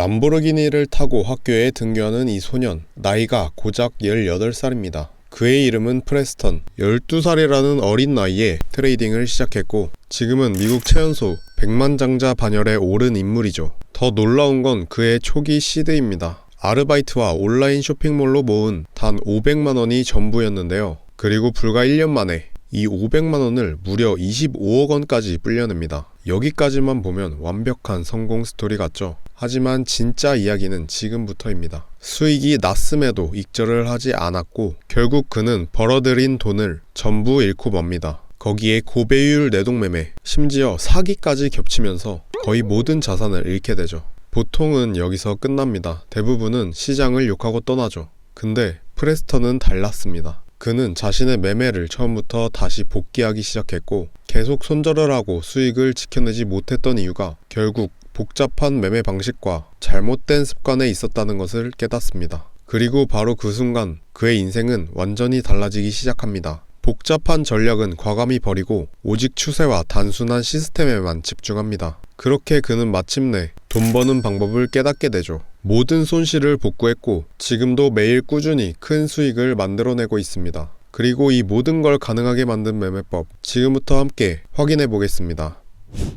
람보르기니를 타고 학교에 등교하는 이 소년, 나이가 고작 18살입니다. 그의 이름은 프레스턴. 12살이라는 어린 나이에 트레이딩을 시작했고 지금은 미국 최연소 100만장자 반열에 오른 인물이죠. 더 놀라운 건 그의 초기 시드입니다. 아르바이트와 온라인 쇼핑몰로 모은 단 500만원이 전부였는데요. 그리고 불과 1년 만에 이 500만원을 무려 25억 원까지 불려냅니다. 여기까지만 보면 완벽한 성공 스토리 같죠? 하지만 진짜 이야기는 지금부터입니다. 수익이 났음에도 익절을 하지 않았고 결국 그는 벌어들인 돈을 전부 잃고 맙니다. 거기에 고배율 내동매매, 심지어 사기까지 겹치면서 거의 모든 자산을 잃게 되죠. 보통은 여기서 끝납니다. 대부분은 시장을 욕하고 떠나죠. 근데 프레스턴은 달랐습니다. 그는 자신의 매매를 처음부터 다시 복귀하기 시작했고 계속 손절을 하고 수익을 지켜내지 못했던 이유가 결국 복잡한 매매 방식과 잘못된 습관에 있었다는 것을 깨닫습니다. 그리고 바로 그 순간 그의 인생은 완전히 달라지기 시작합니다. 복잡한 전략은 과감히 버리고 오직 추세와 단순한 시스템에만 집중합니다. 그렇게 그는 마침내 돈 버는 방법을 깨닫게 되죠. 모든 손실을 복구했고 지금도 매일 꾸준히 큰 수익을 만들어내고 있습니다. 그리고 이 모든 걸 가능하게 만든 매매법, 지금부터 함께 확인해 보겠습니다.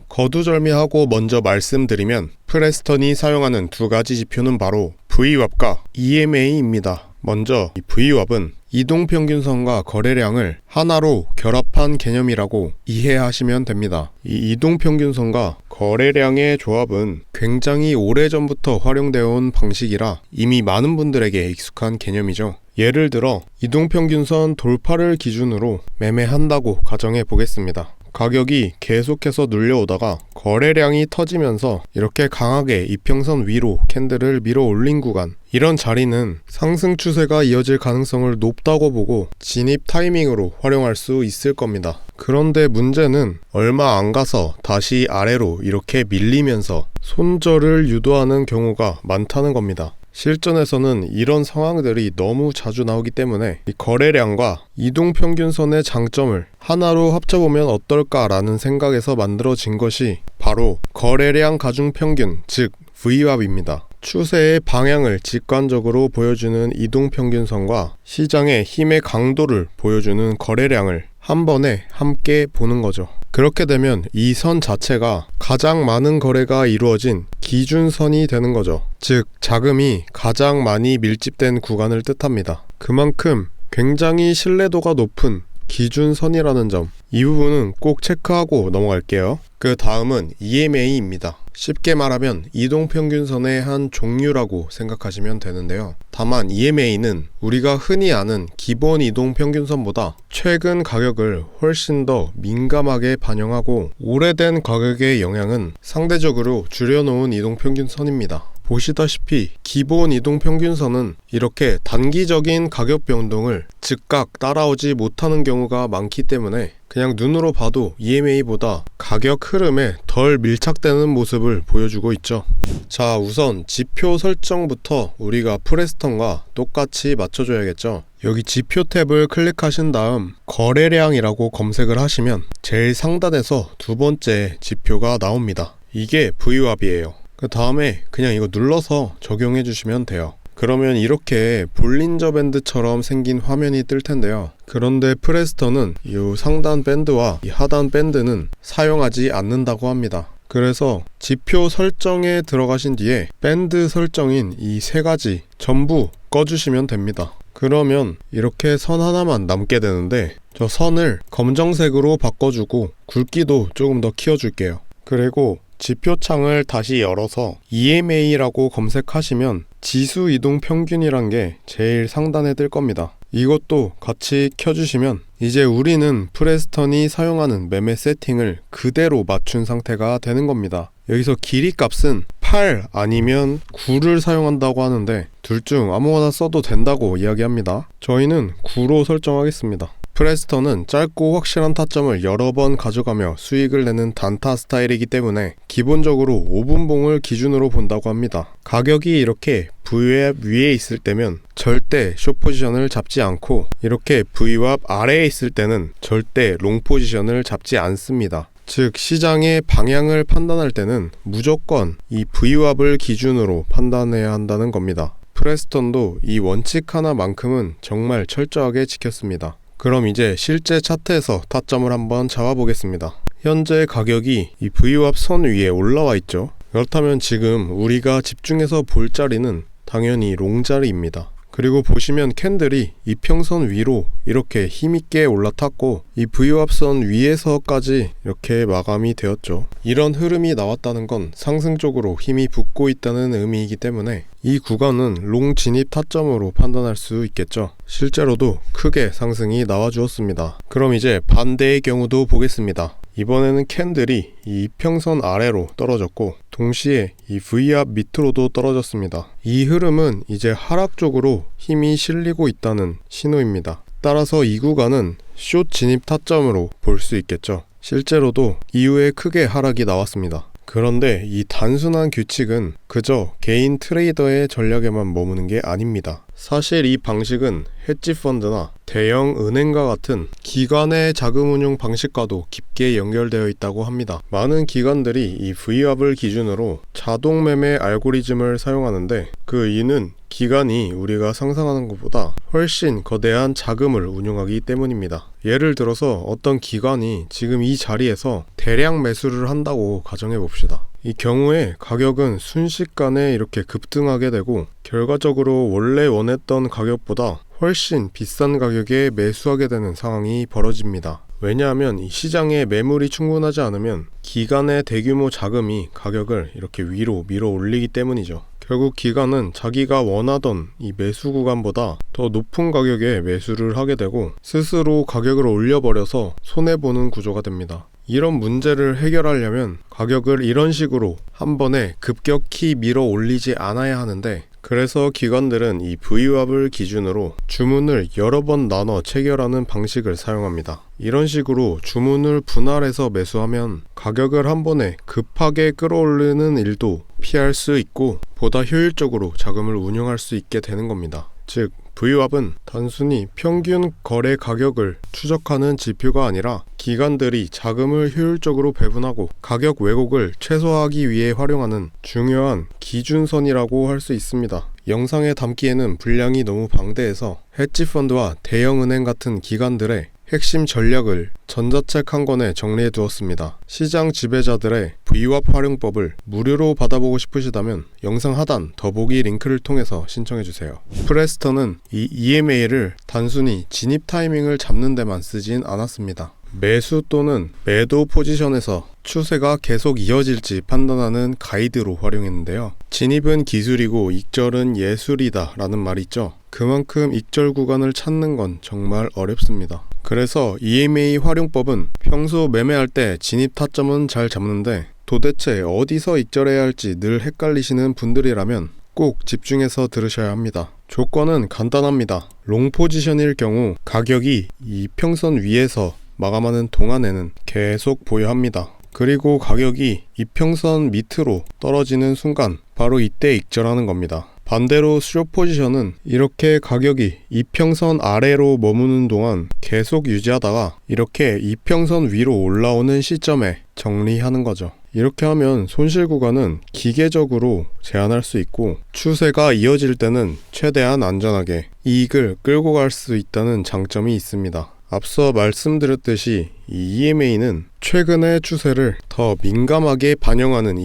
거두절미하고 먼저 말씀드리면 프레스턴이 사용하는 두 가지 지표는 바로 VWAP과 EMA입니다. 먼저 이 VWAP은 이동평균선과 거래량을 하나로 결합한 개념이라고 이해하시면 됩니다. 이 이동평균선과 거래량의 조합은 굉장히 오래전부터 활용되어 온 방식이라 이미 많은 분들에게 익숙한 개념이죠. 예를 들어 이동평균선 돌파를 기준으로 매매한다고 가정해 보겠습니다. 가격이 계속해서 눌려오다가 거래량이 터지면서 이렇게 강하게 이평선 위로 캔들을 밀어 올린 구간, 이런 자리는 상승 추세가 이어질 가능성을 높다고 보고 진입 타이밍으로 활용할 수 있을 겁니다. 그런데 문제는 얼마 안 가서 다시 아래로 이렇게 밀리면서 손절을 유도하는 경우가 많다는 겁니다. 실전에서는 이런 상황들이 너무 자주 나오기 때문에 이 거래량과 이동평균선의 장점을 하나로 합쳐보면 어떨까라는 생각에서 만들어진 것이 바로 거래량 가중평균, 즉 VWAP입니다. 추세의 방향을 직관적으로 보여주는 이동평균선과 시장의 힘의 강도를 보여주는 거래량을 한 번에 함께 보는 거죠. 그렇게 되면 이 선 자체가 가장 많은 거래가 이루어진 기준선이 되는 거죠. 즉 자금이 가장 많이 밀집된 구간을 뜻합니다. 그만큼 굉장히 신뢰도가 높은 기준선이라는 점, 이 부분은 꼭 체크하고 넘어갈게요. 그 다음은 EMA입니다. 쉽게 말하면 이동평균선의 한 종류라고 생각하시면 되는데요. 다만 EMA는 우리가 흔히 아는 기본 이동평균선보다 최근 가격을 훨씬 더 민감하게 반영하고 오래된 가격의 영향은 상대적으로 줄여놓은 이동평균선입니다. 보시다시피 기본 이동평균선은 이렇게 단기적인 가격 변동을 즉각 따라오지 못하는 경우가 많기 때문에 그냥 눈으로 봐도 EMA보다 가격 흐름에 덜 밀착되는 모습을 보여주고 있죠. 자, 우선 지표 설정부터 우리가 프레스턴과 똑같이 맞춰줘야겠죠. 여기 지표 탭을 클릭하신 다음 거래량이라고 검색을 하시면 제일 상단에서 두 번째 지표가 나옵니다. 이게 VWAP이에요. 그 다음에 그냥 이거 눌러서 적용해 주시면 돼요. 그러면 이렇게 볼린저 밴드처럼 생긴 화면이 뜰 텐데요. 그런데 프레스턴은 이 상단 밴드와 이 하단 밴드는 사용하지 않는다고 합니다. 그래서 지표 설정에 들어가신 뒤에 밴드 설정인 이 세 가지 전부 꺼주시면 됩니다. 그러면 이렇게 선 하나만 남게 되는데 저 선을 검정색으로 바꿔주고 굵기도 조금 더 키워줄게요. 그리고 지표창을 다시 열어서 EMA라고 검색하시면 지수 이동 평균이란 게 제일 상단에 뜰 겁니다. 이것도 같이 켜주시면 이제 우리는 프레스턴이 사용하는 매매 세팅을 그대로 맞춘 상태가 되는 겁니다. 여기서 길이 값은 8 아니면 9를 사용한다고 하는데 둘 중 아무거나 써도 된다고 이야기합니다. 저희는 9로 설정하겠습니다. 프레스턴은 짧고 확실한 타점을 여러 번 가져가며 수익을 내는 단타 스타일이기 때문에 기본적으로 5분봉을 기준으로 본다고 합니다. 가격이 이렇게 VWAP 위에 있을 때면 절대 숏 포지션을 잡지 않고 이렇게 VWAP 아래에 있을 때는 절대 롱 포지션을 잡지 않습니다. 즉 시장의 방향을 판단할 때는 무조건 이 VWAP을 기준으로 판단해야 한다는 겁니다. 프레스턴도 이 원칙 하나만큼은 정말 철저하게 지켰습니다. 그럼 이제 실제 차트에서 타점을 한번 잡아보겠습니다. 현재 가격이 이 VWAP 선 위에 올라와 있죠. 그렇다면 지금 우리가 집중해서 볼 자리는 당연히 롱 자리입니다. 그리고 보시면 캔들이 이평선 위로 이렇게 힘있게 올라탔고 이 VWAP 선 위에서까지 이렇게 마감이 되었죠. 이런 흐름이 나왔다는 건 상승적으로 힘이 붙고 있다는 의미이기 때문에 이 구간은 롱 진입 타점으로 판단할 수 있겠죠. 실제로도 크게 상승이 나와주었습니다. 그럼 이제 반대의 경우도 보겠습니다. 이번에는 캔들이 이 이평선 아래로 떨어졌고 동시에 이 V압 밑으로도 떨어졌습니다. 이 흐름은 이제 하락 쪽으로 힘이 실리고 있다는 신호입니다. 따라서 이 구간은 숏 진입 타점으로 볼 수 있겠죠. 실제로도 이후에 크게 하락이 나왔습니다. 그런데 이 단순한 규칙은 그저 개인 트레이더의 전략에만 머무는 게 아닙니다. 사실 이 방식은 헤지펀드나 대형 은행과 같은 기관의 자금 운용 방식과도 깊게 연결되어 있다고 합니다. 많은 기관들이 이 VWAP을 기준으로 자동 매매 알고리즘을 사용하는데 그 이유는 기관이 우리가 상상하는 것보다 훨씬 거대한 자금을 운용하기 때문입니다. 예를 들어서 어떤 기관이 지금 이 자리에서 대량 매수를 한다고 가정해 봅시다. 이 경우에 가격은 순식간에 이렇게 급등하게 되고 결과적으로 원래 원했던 가격보다 훨씬 비싼 가격에 매수하게 되는 상황이 벌어집니다. 왜냐하면 이 시장에 매물이 충분하지 않으면 기관의 대규모 자금이 가격을 이렇게 위로 밀어 올리기 때문이죠. 결국 기관은 자기가 원하던 이 매수 구간보다 더 높은 가격에 매수를 하게 되고 스스로 가격을 올려버려서 손해보는 구조가 됩니다. 이런 문제를 해결하려면 가격을 이런 식으로 한 번에 급격히 밀어 올리지 않아야 하는데 그래서 기관들은 이 VWAP을 기준으로 주문을 여러 번 나눠 체결하는 방식을 사용합니다. 이런 식으로 주문을 분할해서 매수하면 가격을 한 번에 급하게 끌어올리는 일도 피할 수 있고 보다 효율적으로 자금을 운용할 수 있게 되는 겁니다. 즉 VWAP은 단순히 평균 거래 가격을 추적하는 지표가 아니라 기관들이 자금을 효율적으로 배분하고 가격 왜곡을 최소화하기 위해 활용하는 중요한 기준선이라고 할 수 있습니다. 영상에 담기에는 분량이 너무 방대해서 헤지펀드와 대형은행 같은 기관들의 핵심 전략을 전자책 한 권에 정리해 두었습니다. 시장 지배자들의 VWAP 활용법을 무료로 받아보고 싶으시다면 영상 하단 더보기 링크를 통해서 신청해 주세요. 프레스턴은 이 EMA를 단순히 진입 타이밍을 잡는 데만 쓰진 않았습니다. 매수 또는 매도 포지션에서 추세가 계속 이어질지 판단하는 가이드로 활용했는데요. 진입은 기술이고 익절은 예술이다 라는 말이 있죠. 그만큼 익절 구간을 찾는 건 정말 어렵습니다. 그래서 EMA 활용법은 평소 매매할 때 진입 타점은 잘 잡는데 도대체 어디서 익절해야 할지 늘 헷갈리시는 분들이라면 꼭 집중해서 들으셔야 합니다. 조건은 간단합니다. 롱 포지션일 경우 가격이 이평선 위에서 마감하는 동안에는 계속 보유합니다. 그리고 가격이 이평선 밑으로 떨어지는 순간 바로 이때 익절하는 겁니다. 반대로 숏 포지션은 이렇게 가격이 이평선 아래로 머무는 동안 계속 유지하다가 이렇게 이평선 위로 올라오는 시점에 정리하는 거죠. 이렇게 하면 손실 구간은 기계적으로 제한할 수 있고 추세가 이어질 때는 최대한 안전하게 이익을 끌고 갈 수 있다는 장점이 있습니다. 앞서 말씀드렸듯이 이 EMA는 최근의 추세를 더 민감하게 반영하는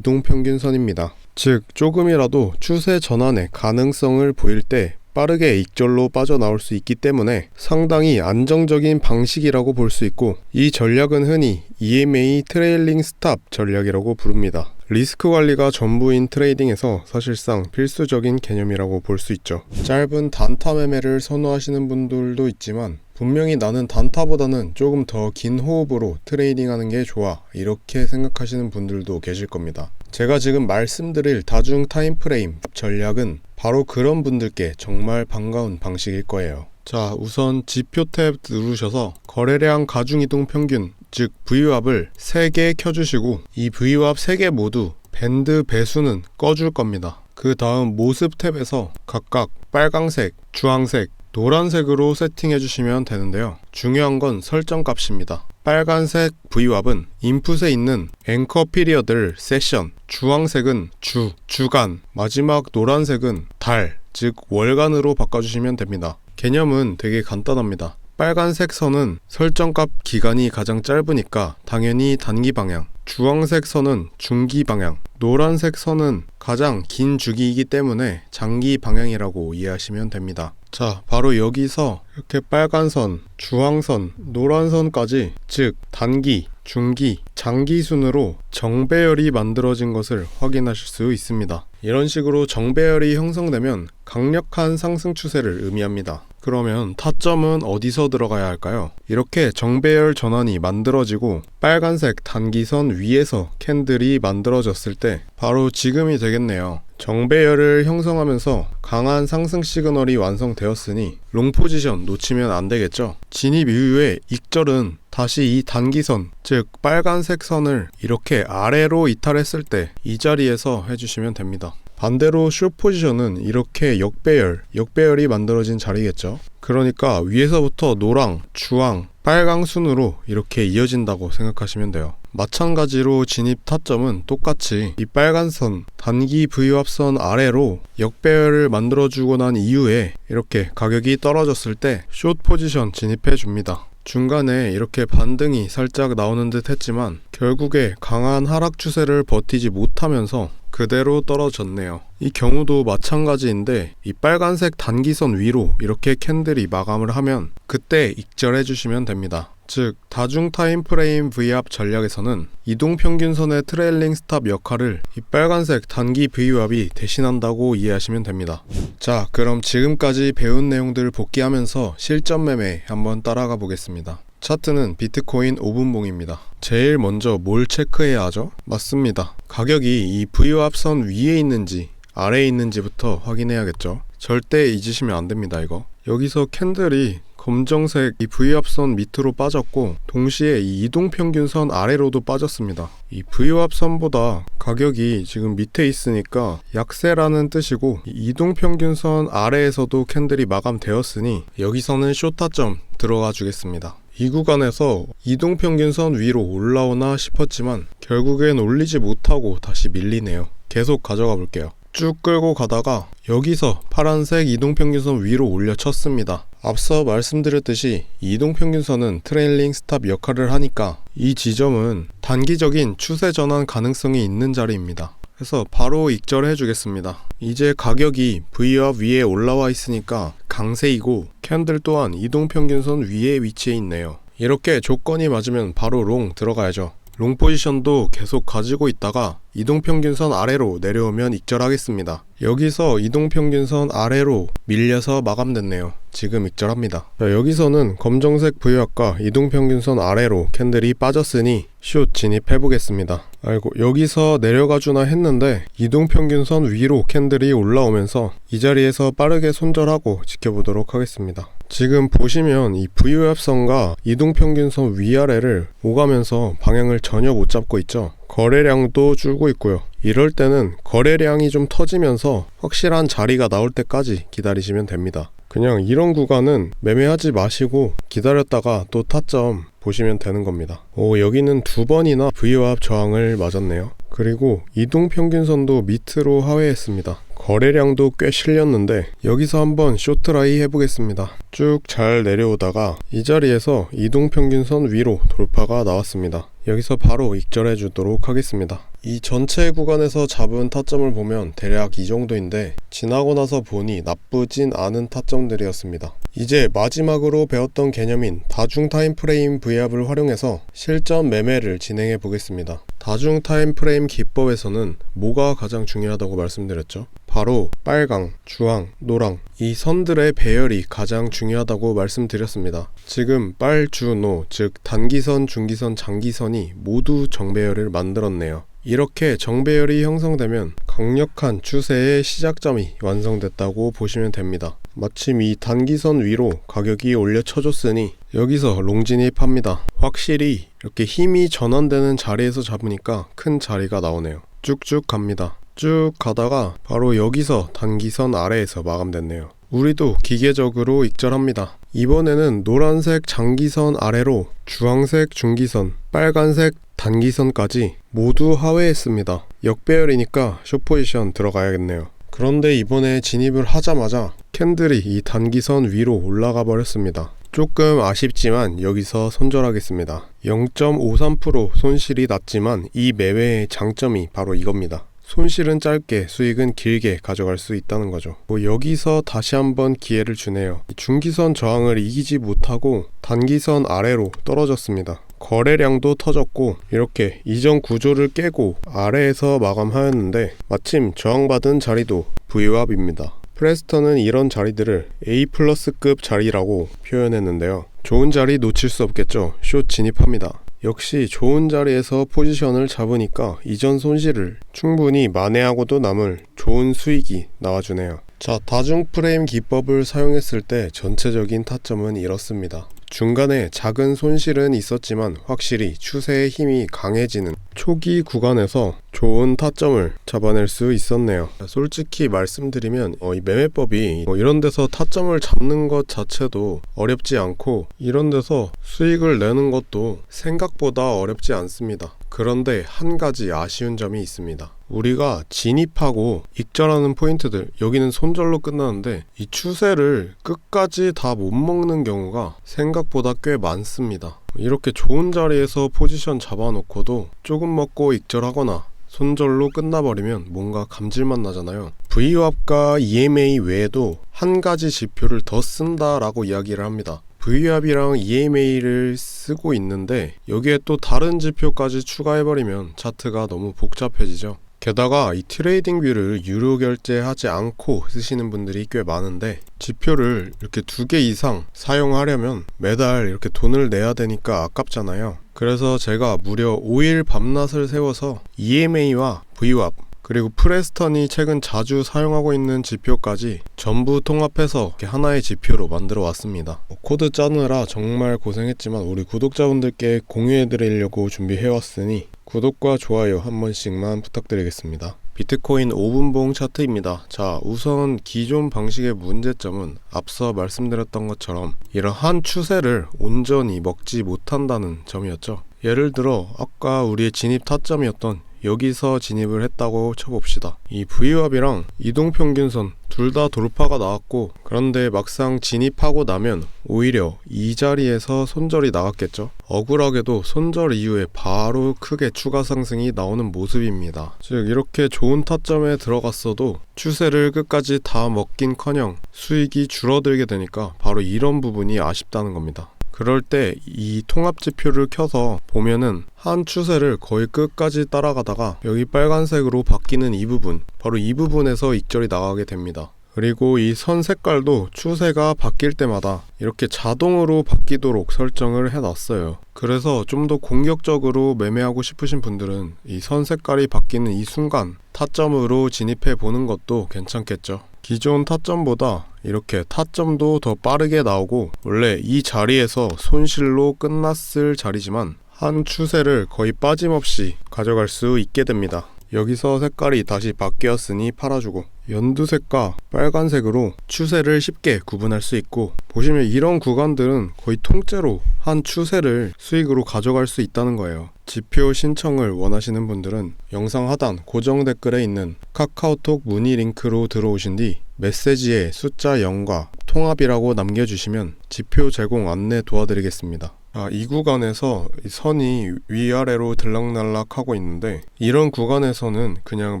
이동평균선입니다. 즉 조금이라도 추세 전환의 가능성을 보일 때 빠르게 익절로 빠져나올 수 있기 때문에 상당히 안정적인 방식이라고 볼 수 있고 이 전략은 흔히 EMA 트레일링 스탑 전략이라고 부릅니다. 리스크 관리가 전부인 트레이딩에서 사실상 필수적인 개념이라고 볼 수 있죠. 짧은 단타 매매를 선호하시는 분들도 있지만 분명히 나는 단타보다는 조금 더 긴 호흡으로 트레이딩하는 게 좋아 이렇게 생각하시는 분들도 계실 겁니다. 제가 지금 말씀드릴 다중 타임프레임 전략은 바로 그런 분들께 정말 반가운 방식일 거예요. 자, 우선 지표 탭 누르셔서 거래량 가중이동 평균 즉 VWAP을 3개 켜주시고 이 VWAP 3개 모두 밴드 배수는 꺼줄 겁니다. 그 다음 모습 탭에서 각각 빨강색, 주황색, 노란색으로 세팅해 주시면 되는데요. 중요한 건 설정 값입니다. 빨간색 V왑은 인풋에 있는 앵커 피리어드를 세션, 주황색은 주, 주간, 마지막 노란색은 달, 즉 월간으로 바꿔주시면 됩니다. 개념은 되게 간단합니다. 빨간색 선은 설정값 기간이 가장 짧으니까 당연히 단기 방향, 주황색 선은 중기 방향, 노란색 선은 가장 긴 주기이기 때문에 장기 방향이라고 이해하시면 됩니다. 자, 바로 여기서 이렇게 빨간 선, 주황선, 노란 선까지 즉 단기, 중기, 장기 순으로 정배열이 만들어진 것을 확인하실 수 있습니다. 이런 식으로 정배열이 형성되면 강력한 상승 추세를 의미합니다. 그러면 타점은 어디서 들어가야 할까요? 이렇게 정배열 전환이 만들어지고 빨간색 단기선 위에서 캔들이 만들어졌을 때 바로 지금이 되겠네요. 정배열을 형성하면서 강한 상승 시그널이 완성되었으니 롱 포지션 놓치면 안 되겠죠. 진입 이후에 익절은 다시 이 단기선, 즉 빨간색 선을 이렇게 아래로 이탈했을 때 이 자리에서 해주시면 됩니다. 반대로 숏 포지션은 이렇게 역배열이 만들어진 자리겠죠. 그러니까 위에서부터 노랑, 주황, 빨강 순으로 이렇게 이어진다고 생각하시면 돼요. 마찬가지로 진입 타점은 똑같이 이 빨간 선, 단기 V왑선 아래로 역배열을 만들어주고 난 이후에 이렇게 가격이 떨어졌을 때 숏 포지션 진입해 줍니다. 중간에 이렇게 반등이 살짝 나오는 듯 했지만 결국에 강한 하락 추세를 버티지 못하면서 그대로 떨어졌네요. 이 경우도 마찬가지인데 이 빨간색 단기선 위로 이렇게 캔들이 마감을 하면 그때 익절해 주시면 됩니다. 즉 다중 타임프레임 V왑 전략에서는 이동평균선의 트레일링 스탑 역할을 이 빨간색 단기 V왑이 대신한다고 이해하시면 됩니다. 자, 그럼 지금까지 배운 내용들 복귀하면서 실전 매매 한번 따라가 보겠습니다. 차트는 비트코인 5분봉입니다. 제일 먼저 뭘 체크해야 하죠? 맞습니다. 가격이 이 V왑선 위에 있는지 아래에 있는지부터 확인해야겠죠. 절대 잊으시면 안 됩니다. 이거 여기서 캔들이 검정색 이 V왑선 밑으로 빠졌고 동시에 이 이동평균선 아래로도 빠졌습니다. 이 V왑선보다 가격이 지금 밑에 있으니까 약세라는 뜻이고 이 이동평균선 아래에서도 캔들이 마감되었으니 여기서는 숏타점 들어가 주겠습니다. 이 구간에서 이동평균선 위로 올라오나 싶었지만 결국엔 올리지 못하고 다시 밀리네요. 계속 가져가 볼게요. 쭉 끌고 가다가 여기서 파란색 이동평균선 위로 올려쳤습니다. 앞서 말씀드렸듯이 이동평균선은 트레일링 스탑 역할을 하니까 이 지점은 단기적인 추세 전환 가능성이 있는 자리입니다. 그래서 바로 익절해 주겠습니다. 이제 가격이 V왑 위에 올라와 있으니까 강세이고 캔들 또한 이동평균선 위에 위치해 있네요. 이렇게 조건이 맞으면 바로 롱 들어가야죠. 롱 포지션도 계속 가지고 있다가 이동평균선 아래로 내려오면 익절하겠습니다. 여기서 이동평균선 아래로 밀려서 마감됐네요. 지금 익절합니다. 자, 여기서는 검정색 V왑과 이동평균선 아래로 캔들이 빠졌으니 숏 진입해 보겠습니다. 아이고, 여기서 내려가 주나 했는데 이동평균선 위로 캔들이 올라오면서 이 자리에서 빠르게 손절하고 지켜보도록 하겠습니다. 지금 보시면 이 V왑선과 이동평균선 위아래를 오가면서 방향을 전혀 못 잡고 있죠. 거래량도 줄고 있고요. 이럴 때는 거래량이 좀 터지면서 확실한 자리가 나올 때까지 기다리시면 됩니다. 그냥 이런 구간은 매매하지 마시고 기다렸다가 또 타점 보시면 되는 겁니다. 여기는 두 번이나 V왑 저항을 맞았네요. 그리고 이동평균선도 밑으로 하회했습니다. 거래량도 꽤 실렸는데 여기서 한번 쇼트라이 해보겠습니다. 쭉 잘 내려오다가 이 자리에서 이동평균선 위로 돌파가 나왔습니다. 여기서 바로 익절해 주도록 하겠습니다. 이 전체 구간에서 잡은 타점을 보면 대략 이 정도인데 지나고 나서 보니 나쁘진 않은 타점들이었습니다. 이제 마지막으로 배웠던 개념인 다중 타임프레임 V왑을 활용해서 실전 매매를 진행해 보겠습니다. 다중 타임프레임 기법에서는 뭐가 가장 중요하다고 말씀드렸죠? 바로 빨강, 주황, 노랑 이 선들의 배열이 가장 중요하다고 말씀드렸습니다. 지금 빨, 주, 노, 즉 단기선, 중기선, 장기선이 모두 정배열을 만들었네요. 이렇게 정배열이 형성되면 강력한 추세의 시작점이 완성됐다고 보시면 됩니다. 마침 이 단기선 위로 가격이 올려쳐줬으니 여기서 롱 진입합니다. 확실히 이렇게 힘이 전환되는 자리에서 잡으니까 큰 자리가 나오네요. 쭉쭉 갑니다. 쭉 가다가 바로 여기서 단기선 아래에서 마감됐네요. 우리도 기계적으로 익절합니다. 이번에는 노란색 장기선 아래로 주황색 중기선, 빨간색 단기선까지 모두 하회했습니다. 역배열이니까 숏포지션 들어가야겠네요. 그런데 이번에 진입을 하자마자 캔들이 이 단기선 위로 올라가 버렸습니다. 조금 아쉽지만 여기서 손절하겠습니다. 0.53% 손실이 났지만 이 매매의 장점이 바로 이겁니다. 손실은 짧게 수익은 길게 가져갈 수 있다는 거죠. 여기서 다시 한번 기회를 주네요. 중기선 저항을 이기지 못하고 단기선 아래로 떨어졌습니다. 거래량도 터졌고 이렇게 이전 구조를 깨고 아래에서 마감하였는데 마침 저항받은 자리도 V왑입니다. 프레스턴은 이런 자리들을 A+급 자리라고 표현했는데요. 좋은 자리 놓칠 수 없겠죠. 숏 진입합니다. 역시 좋은 자리에서 포지션을 잡으니까 이전 손실을 충분히 만회하고도 남을 좋은 수익이 나와주네요. 자, 다중 프레임 기법을 사용했을 때 전체적인 타점은 이렇습니다. 중간에 작은 손실은 있었지만 확실히 추세의 힘이 강해지는 초기 구간에서 좋은 타점을 잡아낼 수 있었네요. 솔직히 말씀드리면 이 매매법이 이런 데서 타점을 잡는 것 자체도 어렵지 않고 이런 데서 수익을 내는 것도 생각보다 어렵지 않습니다. 그런데 한 가지 아쉬운 점이 있습니다. 우리가 진입하고 익절하는 포인트들, 여기는 손절로 끝나는데 이 추세를 끝까지 다 못 먹는 경우가 생각보다 꽤 많습니다. 이렇게 좋은 자리에서 포지션 잡아놓고도 조금 먹고 익절하거나 손절로 끝나버리면 뭔가 감질만 나잖아요. V왑과 EMA 외에도 한 가지 지표를 더 쓴다라고 이야기를 합니다. V왑이랑 EMA를 쓰고 있는데 여기에 또 다른 지표까지 추가해버리면 차트가 너무 복잡해지죠. 게다가 이 트레이딩 뷰를 유료 결제하지 않고 쓰시는 분들이 꽤 많은데 지표를 이렇게 2개 이상 사용하려면 매달 이렇게 돈을 내야 되니까 아깝잖아요. 그래서 제가 무려 5일 밤낮을 세워서 EMA와 V왑 그리고 프레스턴이 최근 자주 사용하고 있는 지표까지 전부 통합해서 이렇게 하나의 지표로 만들어 왔습니다. 코드 짜느라 정말 고생했지만 우리 구독자분들께 공유해 드리려고 준비해 왔으니 구독과 좋아요 한 번씩만 부탁드리겠습니다. 비트코인 5분봉 차트입니다. 자, 우선 기존 방식의 문제점은 앞서 말씀드렸던 것처럼 이러한 추세를 온전히 먹지 못한다는 점이었죠. 예를 들어 아까 우리의 진입 타점이었던 여기서 진입을 했다고 쳐봅시다. 이 V왑이랑 이동평균선 둘 다 돌파가 나왔고 그런데 막상 진입하고 나면 오히려 이 자리에서 손절이 나갔겠죠. 억울하게도 손절 이후에 바로 크게 추가 상승이 나오는 모습입니다. 즉 이렇게 좋은 타점에 들어갔어도 추세를 끝까지 다 먹긴커녕 수익이 줄어들게 되니까 바로 이런 부분이 아쉽다는 겁니다. 그럴 때 이 통합지표를 켜서 보면은 한 추세를 거의 끝까지 따라가다가 여기 빨간색으로 바뀌는 이 부분, 바로 이 부분에서 익절이 나가게 됩니다. 그리고 이 선 색깔도 추세가 바뀔 때마다 이렇게 자동으로 바뀌도록 설정을 해놨어요. 그래서 좀 더 공격적으로 매매하고 싶으신 분들은 이 선 색깔이 바뀌는 이 순간 타점으로 진입해 보는 것도 괜찮겠죠. 기존 타점보다 이렇게 타점도 더 빠르게 나오고 원래 이 자리에서 손실로 끝났을 자리지만 한 추세를 거의 빠짐없이 가져갈 수 있게 됩니다. 여기서 색깔이 다시 바뀌었으니 팔아주고 연두색과 빨간색으로 추세를 쉽게 구분할 수 있고 보시면 이런 구간들은 거의 통째로 한 추세를 수익으로 가져갈 수 있다는 거예요. 지표 신청을 원하시는 분들은 영상 하단 고정 댓글에 있는 카카오톡 문의 링크로 들어오신 뒤 메시지에 숫자 0과 통합이라고 남겨주시면 지표 제공 안내 도와드리겠습니다. 이 구간에서 선이 위아래로 들락날락 하고 있는데 이런 구간에서는 그냥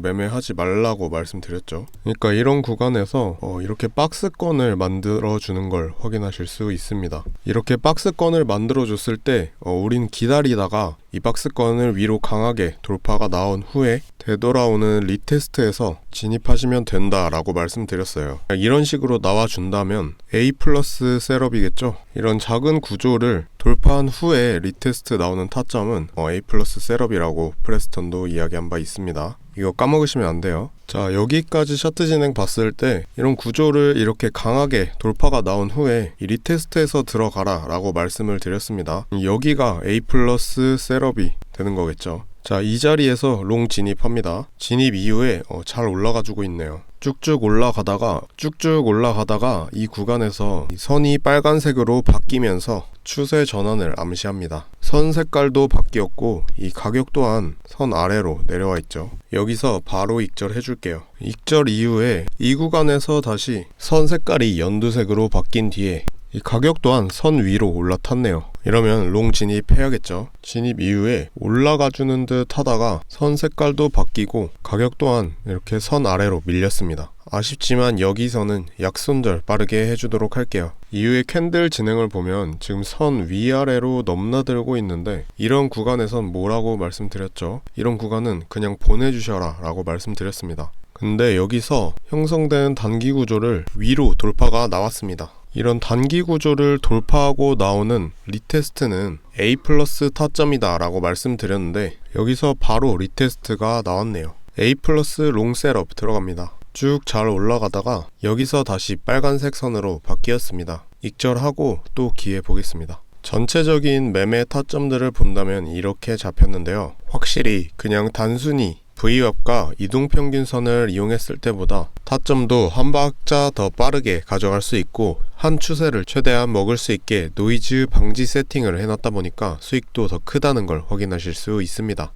매매하지 말라고 말씀드렸죠. 그러니까 이런 구간에서 이렇게 박스권을 만들어 주는 걸 확인하실 수 있습니다. 이렇게 박스권을 만들어 줬을 때 우린 기다리다가 이 박스권을 위로 강하게 돌파가 나온 후에 되돌아오는 리테스트에서 진입하시면 된다라고 말씀드렸어요. 이런 식으로 나와준다면 A+ 셋업이겠죠. 이런 작은 구조를 돌파한 후에 리테스트 나오는 타점은 A+ 셋업이라고 프레스턴도 이야기한 바 있습니다. 이거 까먹으시면 안 돼요. 자, 여기까지 차트 진행 봤을 때 이런 구조를 이렇게 강하게 돌파가 나온 후에 이 리테스트에서 들어가라 라고 말씀을 드렸습니다. 여기가 A+ 셋업이 되는 거겠죠. 자, 이 자리에서 롱 진입합니다. 진입 이후에 잘 올라가주고 있네요. 쭉쭉 올라가다가 이 구간에서 이 선이 빨간색으로 바뀌면서 추세 전환을 암시합니다. 선 색깔도 바뀌었고 이 가격 또한 선 아래로 내려와 있죠. 여기서 바로 익절 해줄게요. 익절 이후에 이 구간에서 다시 선 색깔이 연두색으로 바뀐 뒤에 이 가격 또한 선 위로 올라탔네요. 이러면 롱 진입해야겠죠. 진입 이후에 올라가주는 듯 하다가 선 색깔도 바뀌고 가격 또한 이렇게 선 아래로 밀렸습니다. 아쉽지만 여기서는 약손절 빠르게 해주도록 할게요. 이후에 캔들 진행을 보면 지금 선 위아래로 넘나들고 있는데 이런 구간에선 뭐라고 말씀드렸죠? 이런 구간은 그냥 보내주셔라 라고 말씀드렸습니다. 근데 여기서 형성된 단기 구조를 위로 돌파가 나왔습니다. 이런 단기 구조를 돌파하고 나오는 리테스트는 A 플러스 타점이다 라고 말씀드렸는데 여기서 바로 리테스트가 나왔네요. A 플러스 롱 셋업 들어갑니다. 쭉 잘 올라가다가 여기서 다시 빨간색 선으로 바뀌었습니다. 익절하고 또 기회 보겠습니다. 전체적인 매매 타점들을 본다면 이렇게 잡혔는데요. 확실히 그냥 단순히 V업과 이동평균선을 이용했을 때보다 타점도 한 박자 더 빠르게 가져갈 수 있고 한 추세를 최대한 먹을 수 있게 노이즈 방지 세팅을 해놨다 보니까 수익도 더 크다는 걸 확인하실 수 있습니다.